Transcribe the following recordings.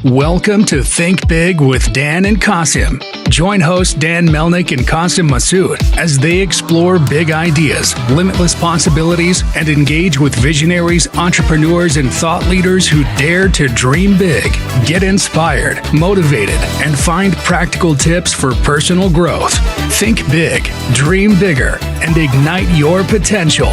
Welcome to Think Big with Dan and Qasim. Join hosts Dan Melnick and Qasim Masood as they explore big ideas, limitless possibilities, and engage with visionaries, entrepreneurs, and thought leaders who dare to dream big, get inspired, motivated, and find practical tips for personal growth. Think big, dream bigger, and ignite your potential.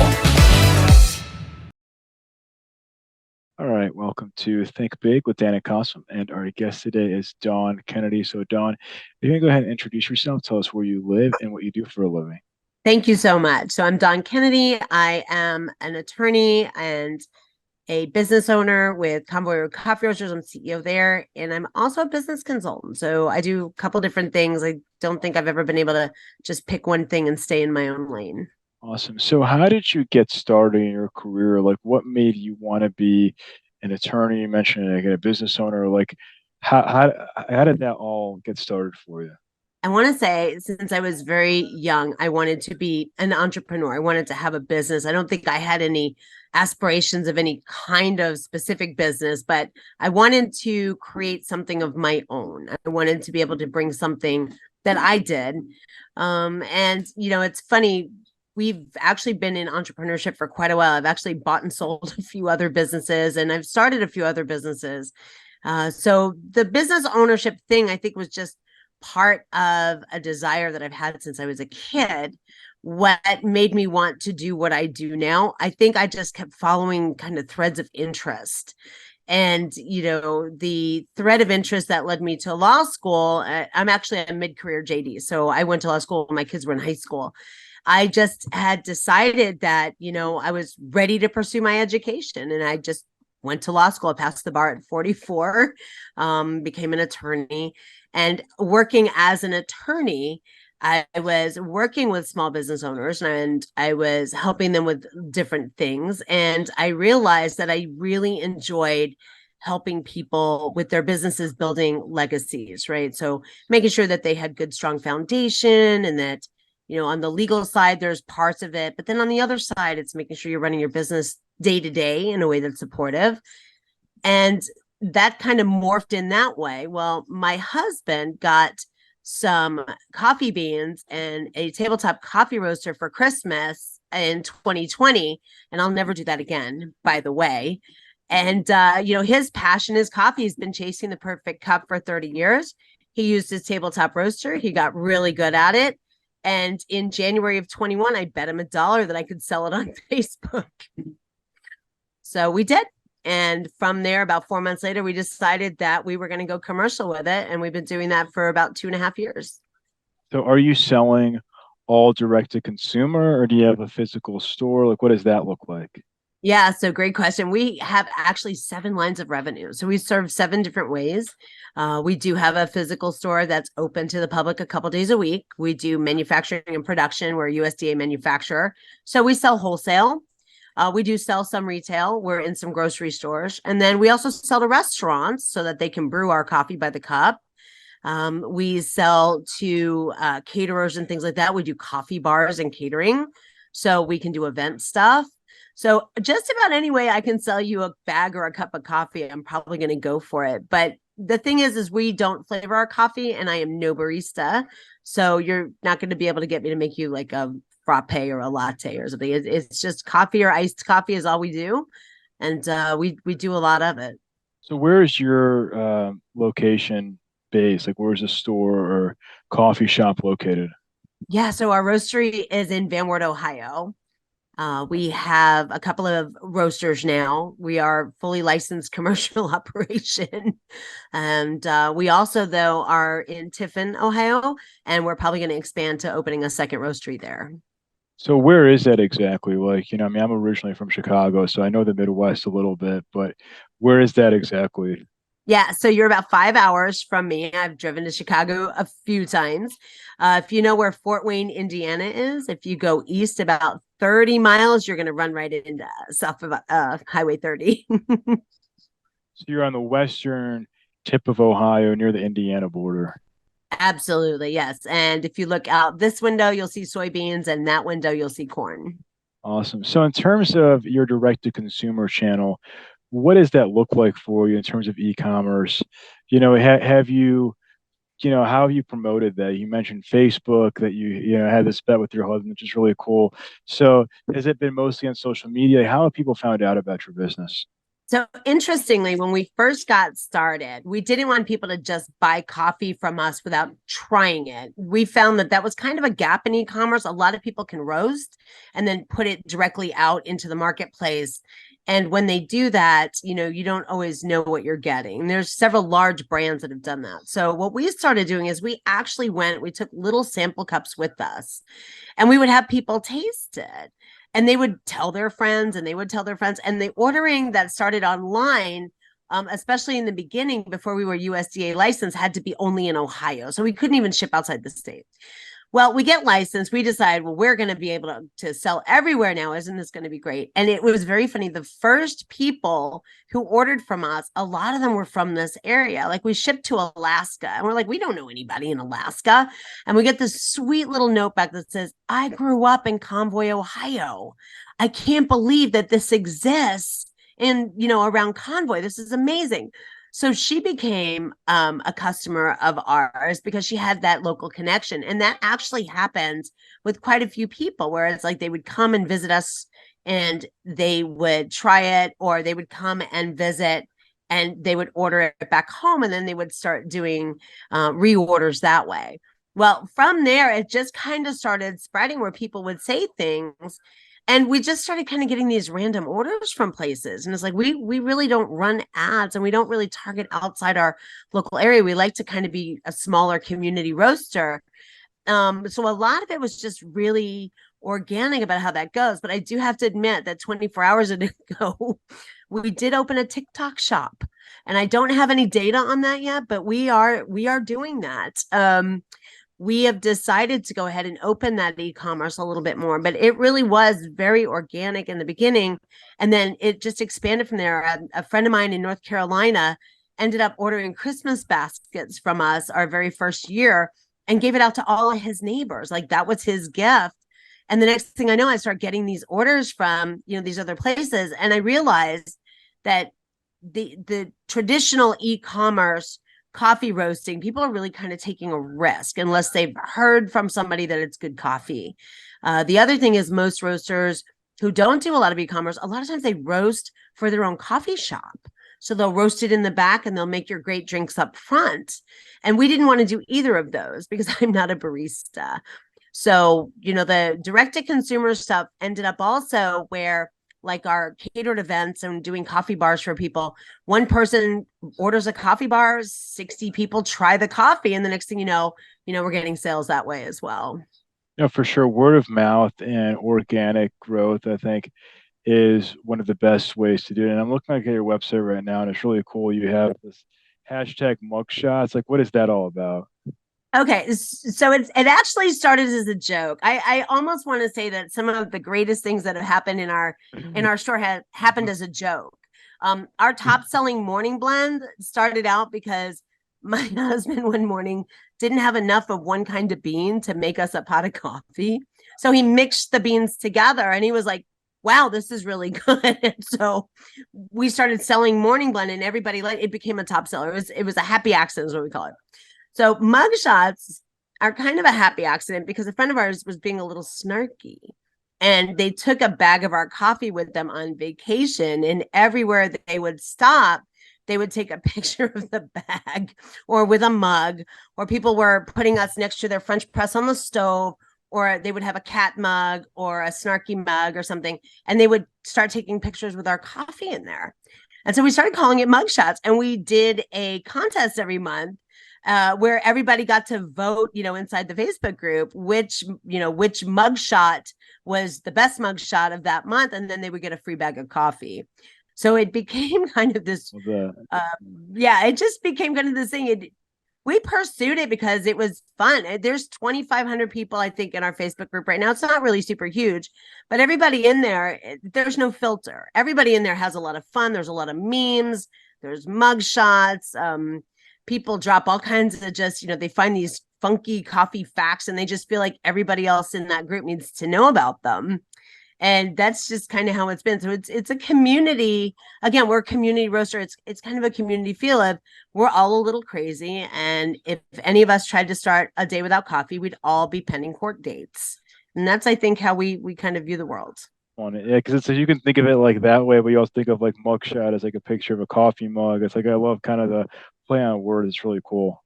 All right, welcome to Think Big with Dan and Qasim, and our guest today is Dawn Kennedy. So, Dawn, you can go ahead and introduce yourself. Tell us where you live and what you do for a living. Thank you so much. So I'm Dawn Kennedy. I am an attorney and a business owner with Convoy Road Coffee Roasters. I'm CEO there, and I'm also a business consultant. So I do a couple different things. I don't think I've ever been able to just pick one thing and stay in my own lane. Awesome. So, how did you get started in your career? Like, what made you want to be an attorney? You mentioned like a business owner. Like, how did that all get started for you? I want to say since I was very young, I wanted to be an entrepreneur. I wanted to have a business. I don't think I had any aspirations of any kind of specific business, but I wanted to create something of my own. I wanted to be able to bring something that I did. And, you know, it's funny. We've actually been in entrepreneurship for quite a while. I've actually bought and sold a few other businesses, and I've started a few other businesses. So the business ownership thing, I think, was just part of a desire that I've had since I was a kid. What made me want to do what I do now, I think I just kept following kind of threads of interest. And, you know, the thread of interest that led me to law school, I'm actually a mid-career JD. So I went to law school when my kids were in high school. I just had decided that, you know, I was ready to pursue my education, and I just went to law school. I passed the bar at 44, became an attorney, and working as an attorney, I was working with small business owners and I was helping them with different things. And I realized that I really enjoyed helping people with their businesses building legacies, right? So making sure that they had good, strong foundation, and that, you know, on the legal side, there's parts of it, but then on the other side, it's making sure you're running your business day to day in a way that's supportive. And that kind of morphed in that way. Well, my husband got some coffee beans and a tabletop coffee roaster for Christmas in 2020. And I'll never do that again, by the way. And, you know, his passion is coffee. He's been chasing the perfect cup for 30 years. He used his tabletop roaster. He got really good at it. And in January of 21, I bet him $1 that I could sell it on Facebook. So we did. And from there, about 4 months later, we decided that we were going to go commercial with it. And we've been doing that for about 2.5 years. So, are you selling all direct to consumer, or do you have a physical store? Like, what does that look like? Yeah, so great question. We have actually 7 lines of revenue. So we serve 7 different ways. We do have a physical store that's open to the public a couple days a week. We do manufacturing and production. We're a USDA manufacturer. So we sell wholesale. We do sell some retail. We're in some grocery stores. And then we also sell to restaurants so that they can brew our coffee by the cup. We sell to caterers and things like that. We do coffee bars and catering. So we can do event stuff. So just about any way I can sell you a bag or a cup of coffee, I'm probably going to go for it. But the thing is we don't flavor our coffee, and I am no barista. So you're not going to be able to get me to make you like a frappe or a latte or something. It's just coffee or iced coffee is all we do. And we do a lot of it. So, where is your location based? Like, where's the store or coffee shop located? Yeah, so our roastery is in Van Wert, Ohio. We have a couple of roasters now. We are fully licensed commercial operation. And we also, though, are in Tiffin, Ohio, and we're probably going to expand to opening a second roastery there. So, where is that exactly? Like, you know, I mean, I'm originally from Chicago, so I know the Midwest a little bit, but where is that exactly? Yeah, so you're about 5 hours from me. I've driven to Chicago a few times. If you know where Fort Wayne, Indiana is, if you go east about 30 miles, you're going to run right into south of Highway 30. So, you're on the western tip of Ohio near the Indiana border. Absolutely, yes. And if you look out this window, you'll see soybeans, and that window, you'll see corn. Awesome. So, in terms of your direct to consumer channel, what does that look like for you in terms of e-commerce? Have you, how have you promoted that? You mentioned Facebook, that you had this bet with your husband, which is really cool. So has it been mostly on social media? How have people found out about your business? So interestingly, when we first got started, we didn't want people to just buy coffee from us without trying it. We found that that was kind of a gap in e-commerce. A lot of people can roast and then put it directly out into the marketplace. And when they do that, you don't always know what you're getting. There's several large brands that have done that. So what we started doing is we took little sample cups with us and we would have people taste it. And they would tell their friends and they would tell their friends. And the ordering that started online, especially in the beginning before we were USDA licensed, had to be only in Ohio. So we couldn't even ship outside the state. Well, we get licensed. We decide, well, we're going to be able to sell everywhere now. Isn't this going to be great? And it was very funny. The first people who ordered from us, a lot of them were from this area. Like we shipped to Alaska and we're like, we don't know anybody in Alaska. And we get this sweet little note back that says, I grew up in Convoy, Ohio. I can't believe that this exists around Convoy. This is amazing. So she became a customer of ours because she had that local connection. And that actually happened with quite a few people where it's like they would come and visit us and they would try it, or they would come and visit and they would order it back home. And then they would start doing reorders that way. Well, from there, it just kind of started spreading where people would say things. And we just started kind of getting these random orders from places. And it's like, we really don't run ads and we don't really target outside our local area. We like to kind of be a smaller community roaster. So a lot of it was just really organic about how that goes. But I do have to admit that 24 hours ago, we did open a TikTok shop. And I don't have any data on that yet, but we are doing that. We have decided to go ahead and open that e-commerce a little bit more, but it really was very organic in the beginning. And then it just expanded from there. A friend of mine in North Carolina ended up ordering Christmas baskets from us our very first year and gave it out to all of his neighbors. Like that was his gift. And the next thing I know, I start getting these orders from, these other places. And I realized that the traditional e-commerce coffee roasting, people are really kind of taking a risk unless they've heard from somebody that it's good coffee. The other thing is most roasters who don't do a lot of e-commerce, a lot of times they roast for their own coffee shop. So they'll roast it in the back and they'll make your great drinks up front. And we didn't want to do either of those because I'm not a barista. So, the direct-to-consumer stuff ended up also where like our catered events and doing coffee bars for people. One person orders a coffee bar, 60 people try the coffee. And the next thing we're getting sales that way as well. For sure. Word of mouth and organic growth, I think, is one of the best ways to do it. And I'm looking at your website right now, and it's really cool. You have this hashtag mugshots. Like, what is that all about? Okay, so it actually started as a joke. I almost want to say that some of the greatest things that have happened in our store had happened as a joke. Our top selling morning blend started out because my husband one morning didn't have enough of one kind of bean to make us a pot of coffee. So he mixed the beans together and he was like, wow, this is really good. And so we started selling morning blend and everybody it became a top seller. It was a happy accident is what we call it. So mugshots are kind of a happy accident because a friend of ours was being a little snarky and they took a bag of our coffee with them on vacation, and everywhere that they would stop, they would take a picture of the bag or with a mug, or people were putting us next to their French press on the stove, or they would have a cat mug or a snarky mug or something, and they would start taking pictures with our coffee in there. And so we started calling it mugshots, and we did a contest every month where everybody got to vote, inside the Facebook group, which mugshot was the best mugshot of that month. And then they would get a free bag of coffee. So it became kind of this, it just became kind of this thing. We pursued it because it was fun. There's 2,500 people, I think, in our Facebook group right now. It's not really super huge, but everybody in there, there's no filter. Everybody in there has a lot of fun. There's a lot of memes. There's mugshots. People drop all kinds of just, they find these funky coffee facts and they just feel like everybody else in that group needs to know about them. And that's just kind of how it's been. So it's a community. Again, we're a community roaster. It's kind of a community feel of we're all a little crazy. And if any of us tried to start a day without coffee, we'd all be pending court dates. And that's, I think, how we kind of view the world. On it. Yeah, because it's you can think of it like that way, but you also think of like mugshot as like a picture of a coffee mug. It's like I love kind of the play on words. It's really cool.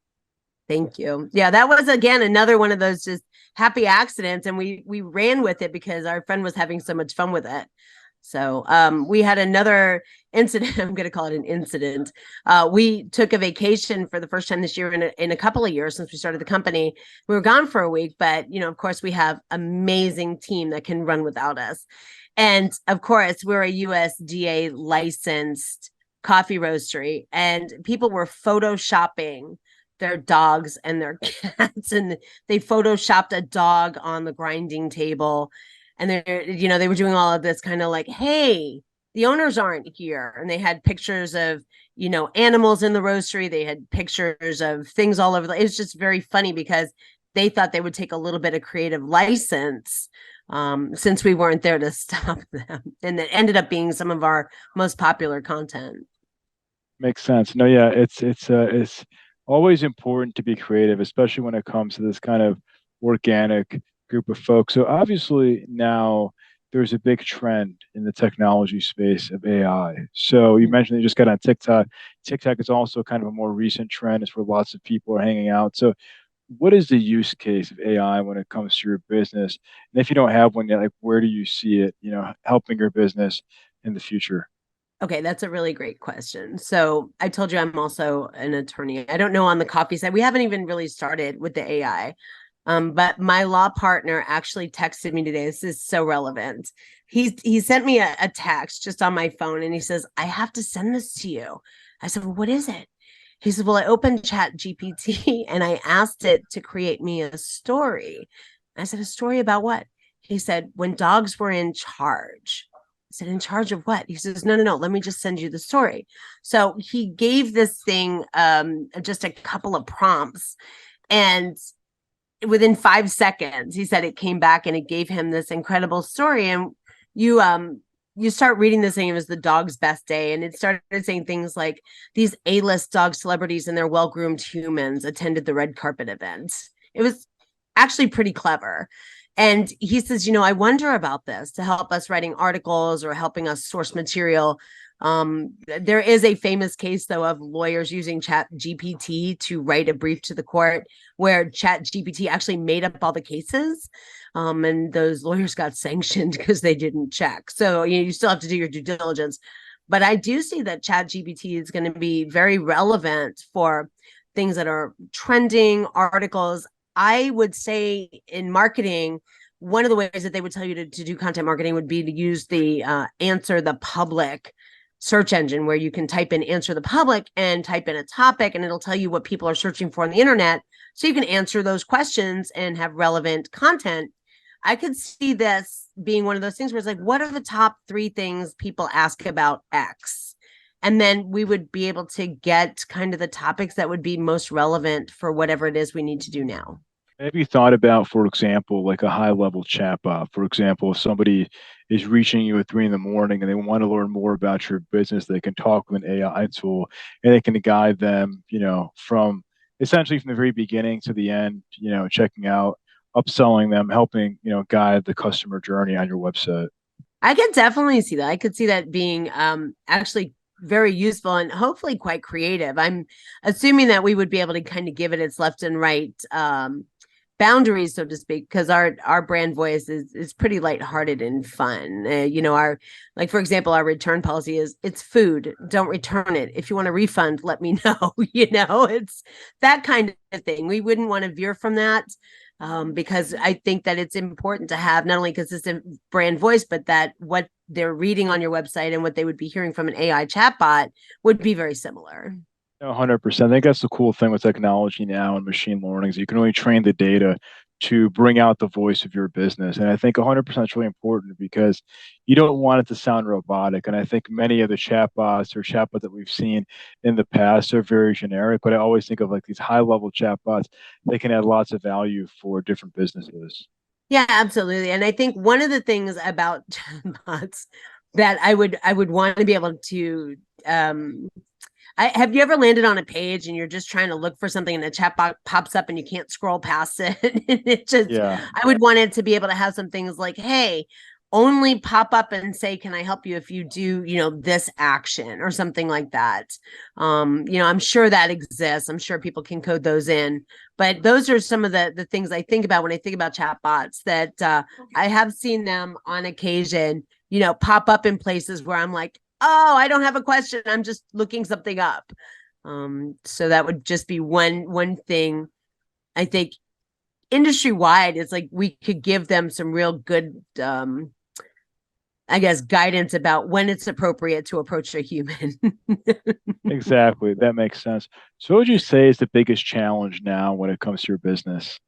Thank you. Yeah, that was again another one of those just happy accidents, and we ran with it because our friend was having so much fun with it. So we had another incident. I'm going to call it an incident. We took a vacation for the first time this year in a couple of years since we started the company. We were gone for a week, but of course, we have amazing team that can run without us. And of course, we're a USDA licensed coffee roastery, and people were photoshopping their dogs and their cats, and they photoshopped a dog on the grinding table, and they were doing all of this kind of like, hey, the owners aren't here, and they had pictures of animals in the roastery. They had pictures of things all over. It was just very funny because they thought they would take a little bit of creative license, since we weren't there to stop them, and it ended up being some of our most popular content. Makes sense. No, yeah, it's always important to be creative, especially when it comes to this kind of organic group of folks. So obviously now there's a big trend in the technology space of AI. So you mentioned you just got on TikTok. TikTok is also kind of a more recent trend. It's where lots of people are hanging out. So what is the use case of AI when it comes to your business? And if you don't have one yet, like where do you see it, helping your business in the future? Okay, that's a really great question. So I told you I'm also an attorney. I don't know on the coffee side. We haven't even really started with the AI. But my law partner actually texted me today. This is so relevant. He sent me a text just on my phone, and he says, I have to send this to you. I said, well, what is it? He said, well, I opened Chat GPT and I asked it to create me a story. I said, a story about what? He said, when dogs were in charge. I said, in charge of what? He says, no, let me just send you the story. So he gave this thing just a couple of prompts, and within 5 seconds, he said it came back and it gave him this incredible story. And you start reading this thing, it was the dog's best day, and it started saying things like these A-list dog celebrities and their well-groomed humans attended the red carpet event. It was actually pretty clever. And he says, I wonder about this to help us writing articles or helping us source material. There is a famous case, though, of lawyers using Chat GPT to write a brief to the court where Chat GPT actually made up all the cases. And those lawyers got sanctioned because they didn't check. So you still have to do your due diligence. But I do see that Chat GPT is going to be very relevant for things that are trending, articles. I would say in marketing, one of the ways that they would tell you to do content marketing would be to use the Answer the Public search engine, where you can type in Answer the Public and type in a topic, and it'll tell you what people are searching for on the internet. So you can answer those questions and have relevant content. I could see this being one of those things where it's like, what are the top 3 things people ask about X? And then we would be able to get kind of the topics that would be most relevant for whatever it is we need to do now. Have you thought about, for example, like a high level chatbot? For example, if somebody is reaching you at 3 in the morning and they want to learn more about your business, they can talk with an AI tool and they can guide them, from essentially from the very beginning to the end, checking out, upselling them, helping, guide the customer journey on your website. I could definitely see that. I could see that being actually very useful and hopefully quite creative. I'm assuming that we would be able to kind of give it its left and right boundaries, so to speak, because our brand voice is pretty lighthearted and fun. Our, like, for example, our return policy is it's food, don't return it. If you want a refund, let me know. It's that kind of thing. We wouldn't want to veer from that, because I think that it's important to have not only consistent brand voice, but that what they're reading on your website and what they would be hearing from an AI chatbot would be very similar. 100%. I think that's the cool thing with technology now and machine learning is you can really train the data to bring out the voice of your business. And I think 100% is really important because you don't want it to sound robotic. And I think many of the chatbots that we've seen in the past are very generic, but I always think of like these high level chatbots, they can add lots of value for different businesses. Yeah, absolutely. And I think one of the things about chatbots that I would want to be able to have you ever landed on a page and you're just trying to look for something and a chat box pops up and you can't scroll past it? And it just, Yeah, I would want it to be able to have some things like, hey, only pop up and say, can I help you if you do, this action or something like that. I'm sure that exists. I'm sure people can code those in, but those are some of the things I think about when I think about chat bots that I have seen them on occasion, pop up in places where I'm like, oh, I don't have a question. I'm just looking something up. So that would just be one thing I think industry wide. It's like we could give them some real good I guess guidance about when it's appropriate to approach a human. exactly. That makes sense. So, what would you say is the biggest challenge now when it comes to your business?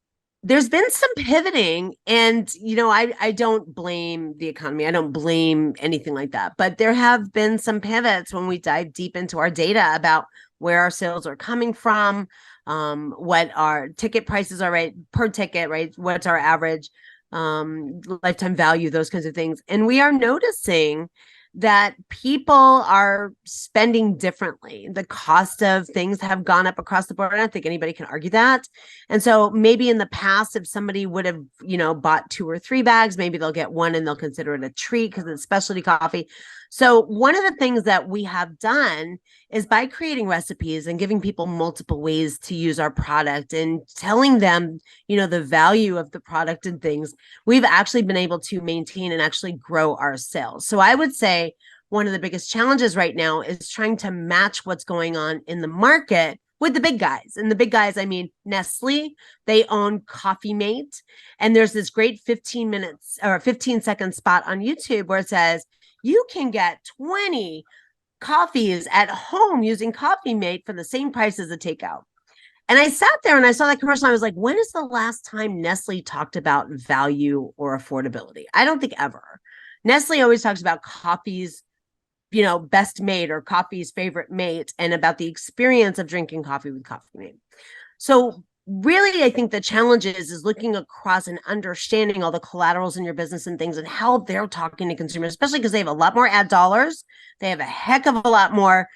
There's been some pivoting, and I don't blame the economy. I don't blame anything like that, but there have been some pivots when we dive deep into our data about where our sales are coming from, what our ticket prices are, right, per ticket, right, what's our average lifetime value, those kinds of things. And we are noticing that people are spending differently. The cost of things have gone up across the board. I don't think anybody can argue that. And so maybe in the past, if somebody would have, bought 2 or 3 bags, maybe they'll get one and they'll consider it a treat because it's specialty coffee. So one of the things that we have done is by creating recipes and giving people multiple ways to use our product and telling them, the value of the product and things, we've actually been able to maintain and actually grow our sales. So I would say one of the biggest challenges right now is trying to match what's going on in the market with the big guys. And the big guys, I mean, Nestle, they own Coffee Mate. And there's this great 15 minutes or 15-second spot on YouTube where it says, you can get 20 coffees at home using Coffee Mate for the same price as a takeout. And I sat there and I saw that commercial. And I was like, when is the last time Nestle talked about value or affordability? I don't think ever. Nestle always talks about coffee's, best mate or coffee's favorite mate and about the experience of drinking coffee with Coffee Mate. So really, I think the challenge is looking across and understanding all the collaterals in your business and things and how they're talking to consumers, especially because they have a lot more ad dollars. They have a heck of a lot more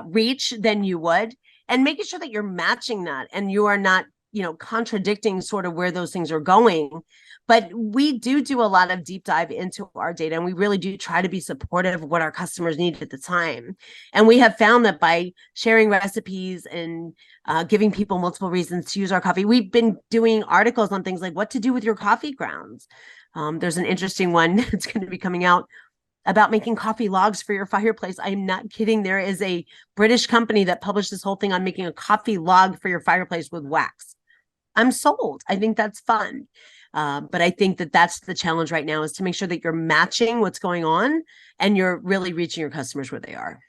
reach than you would, and making sure that you're matching that and you are not, contradicting sort of where those things are going. But we do a lot of deep dive into our data, and we really do try to be supportive of what our customers need at the time. And we have found that by sharing recipes and giving people multiple reasons to use our coffee, we've been doing articles on things like what to do with your coffee grounds. There's an interesting one that's going to be coming out about making coffee logs for your fireplace. I'm not kidding. There is a British company that published this whole thing on making a coffee log for your fireplace with wax. I'm sold. I think that's fun. But I think that that's the challenge right now, is to make sure that you're matching what's going on and you're really reaching your customers where they are.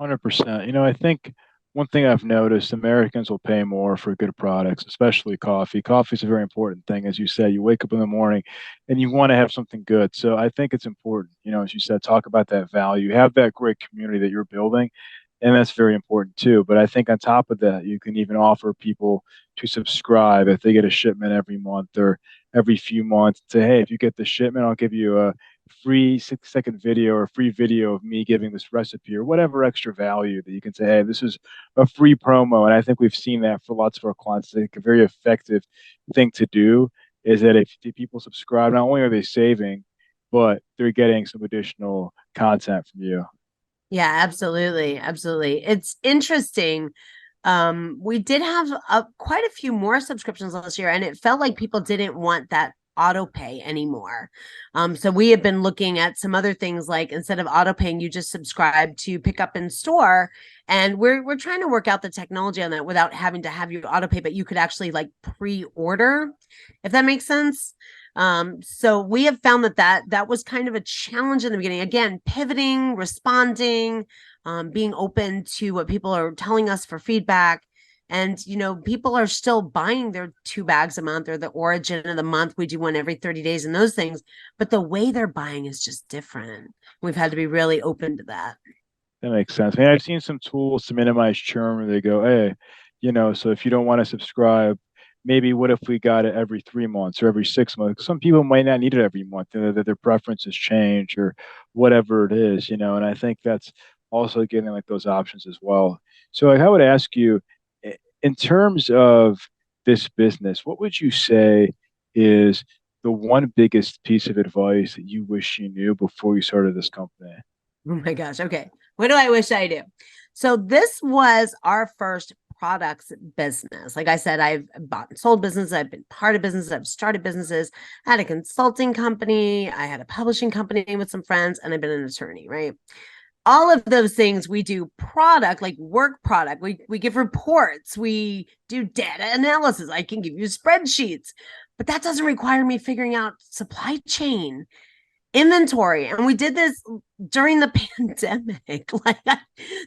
100%. I think one thing I've noticed, Americans will pay more for good products, especially coffee. Coffee is a very important thing. As you said, you wake up in the morning and you want to have something good. So I think it's important, as you said, talk about that value, have that great community that you're building. And that's very important too. But I think on top of that, you can even offer people to subscribe if they get a shipment every month or every few months. Say, hey, if you get the shipment, I'll give you a free 6-second video or a free video of me giving this recipe or whatever extra value that you can say, hey, this is a free promo. And I think we've seen that for lots of our clients. I think a very effective thing to do is that if people subscribe, not only are they saving, but they're getting some additional content from you. Yeah, absolutely. Absolutely. It's interesting. We did have quite a few more subscriptions last year, and it felt like people didn't want that auto pay anymore. So we have been looking at some other things, like instead of auto paying, you just subscribe to pick up in store. And we're trying to work out the technology on that without having to have you auto pay, but you could actually like pre-order, if that makes sense. So we have found that was kind of a challenge in the beginning. Again, pivoting, responding, being open to what people are telling us for feedback. And, people are still buying their 2 bags a month or the origin of the month. We do one every 30 days and those things. But the way they're buying is just different. We've had to be really open to that. That makes sense. I mean, I've seen some tools to minimize churn where they go, hey, so if you don't want to subscribe, maybe what if we got it every 3 months or every 6 months? Some people might not need it every month, that their preferences change or whatever it is, and I think that's also getting like those options as well. So like, I would ask you, in terms of this business, what would you say is the one biggest piece of advice that you wish you knew before you started this company? Oh my gosh. Okay. What do I wish I knew? So this was our first products business. Like I said, I've bought and sold business. I've been part of business. I've started businesses. I had a consulting company. I had a publishing company with some friends, and I've been an attorney, right? All of those things we do product, like work product. We give reports. We do data analysis. I can give you spreadsheets, but that doesn't require me figuring out supply chain inventory. And we did this during the pandemic.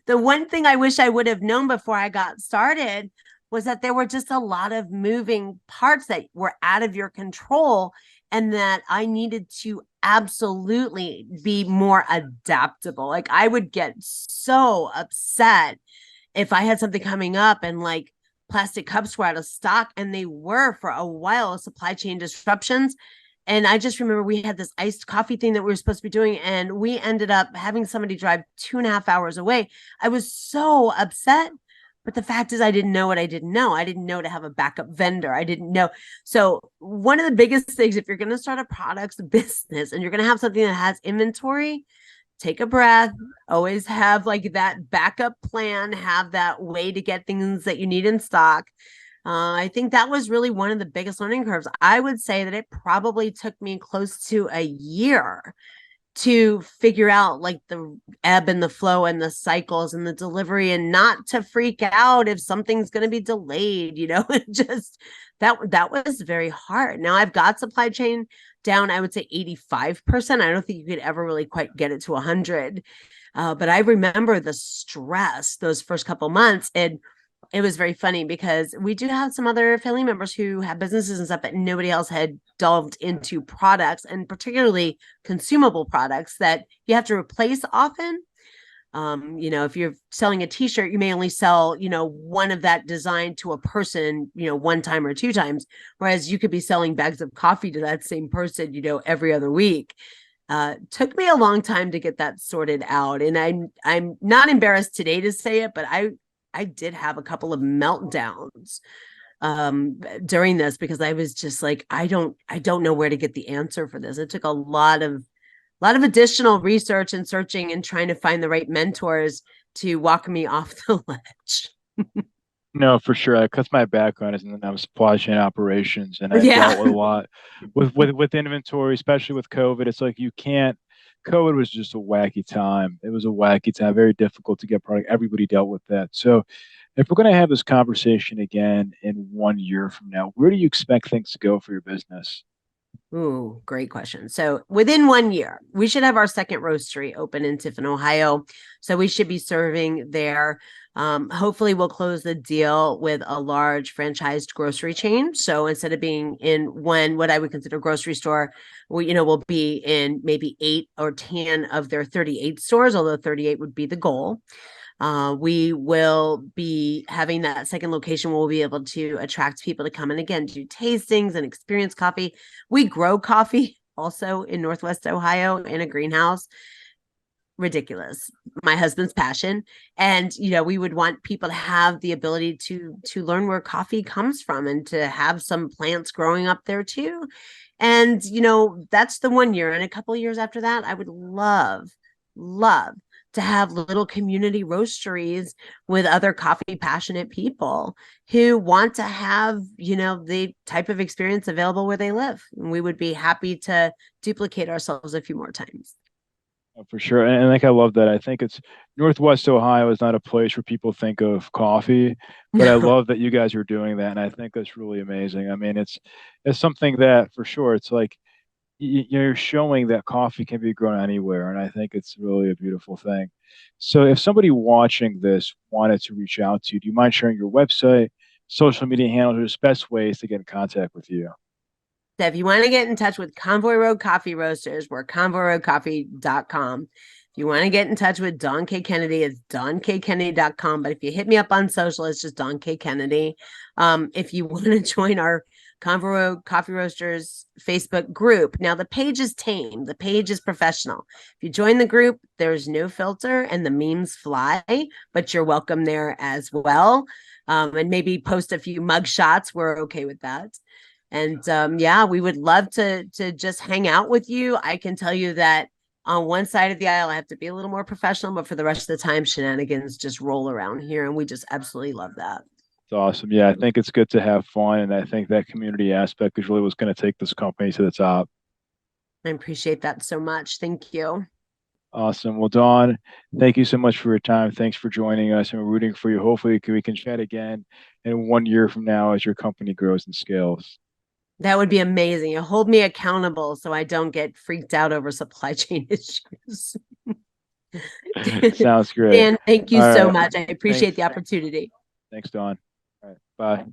The one thing I wish I would have known before I got started was that there were just a lot of moving parts that were out of your control, and that I needed to absolutely be more adaptable. Like I would get so upset if I had something coming up and like plastic cups were out of stock, and they were for a while, supply chain disruptions. And I just remember we had this iced coffee thing that we were supposed to be doing, and we ended up having somebody drive 2.5 hours away. I was so upset. But the fact is, I didn't know what I didn't know. I didn't know to have a backup vendor. I didn't know. So one of the biggest things, if you're going to start a products business and you're going to have something that has inventory, take a breath, always have like that backup plan, have that way to get things that you need in stock. I think that was really one of the biggest learning curves. I would say that it probably took me close to a year to figure out like the ebb and the flow and the cycles and the delivery, and not to freak out if something's going to be delayed, just that was very hard. Now I've got supply chain down, I would say 85%. I don't think you could ever really quite get it to 100. But I remember the stress those first couple months, and it was very funny because we do have some other family members who have businesses and stuff, but nobody else had delved into products, and particularly consumable products that you have to replace often. If you're selling a t-shirt, you may only sell, one of that design to a person, one time or two times, whereas you could be selling bags of coffee to that same person, every other week. Took me a long time to get that sorted out. And I'm not embarrassed today to say it, but I did have a couple of meltdowns during this, because I was just like, I don't know where to get the answer for this. It took a lot of additional research and searching and trying to find the right mentors to walk me off the ledge. No, for sure. Because my background is in supply chain operations, and I Yeah. dealt with a lot with inventory, especially with COVID. It's like you can't. COVID was just a wacky time. It was a wacky time, very difficult to get product. Everybody dealt with that. So, if we're going to have this conversation again in 1 year from now, where do you expect things to go for your business? Ooh, great question. So within 1 year, we should have our second roastery open in Tiffin, Ohio. So we should be serving there. Hopefully we'll close the deal with a large franchised grocery chain. So instead of being in what I would consider grocery store, we'll be in maybe 8 or 10 of their 38 stores, although 38 would be the goal. We will be having that second location where we'll be able to attract people to come and again do tastings and experience coffee. We grow coffee also in Northwest Ohio in a greenhouse. Ridiculous. My husband's passion. And we would want people to have the ability to learn where coffee comes from, and to have some plants growing up there too. And that's the 1 year. And a couple of years after that, I would love to have little community roasteries with other coffee passionate people who want to have, the type of experience available where they live. And we would be happy to duplicate ourselves a few more times. For sure. And like I love that. I think it's Northwest Ohio is not a place where people think of coffee, but I love that you guys are doing that. And I think that's really amazing. I mean, it's something that for sure it's like you're showing that coffee can be grown anywhere. And I think it's really a beautiful thing. So if somebody watching this wanted to reach out to you, do you mind sharing your website, social media handles, or best ways to get in contact with you? So if you want to get in touch with Convoy Road Coffee Roasters, we're convoyroadcoffee.com. If you want to get in touch with Don K. Kennedy, it's donkkennedy.com. But if you hit me up on social, it's just Don K. Kennedy. If you want to join our Convoy Road Coffee Roasters Facebook group, now the page is tame. The page is professional. If you join the group, there's no filter and the memes fly, but you're welcome there as well. And maybe post a few mug shots. We're okay with that. And yeah, we would love to just hang out with you. I can tell you that on one side of the aisle, I have to be a little more professional, but for the rest of the time, shenanigans just roll around here. And we just absolutely love that. It's awesome. Yeah, I think it's good to have fun. And I think that community aspect is really what's going to take this company to the top. I appreciate that so much. Thank you. Awesome. Well, Dawn, thank you so much for your time. Thanks for joining us. And we're rooting for you. Hopefully, we can chat again in 1 year from now as your company grows and scales. That would be amazing. You hold me accountable so I don't get freaked out over supply chain issues. Sounds great. Dan, thank you All so right. much. I appreciate Thanks. the opportunity. Thanks, Dawn. All right. Bye.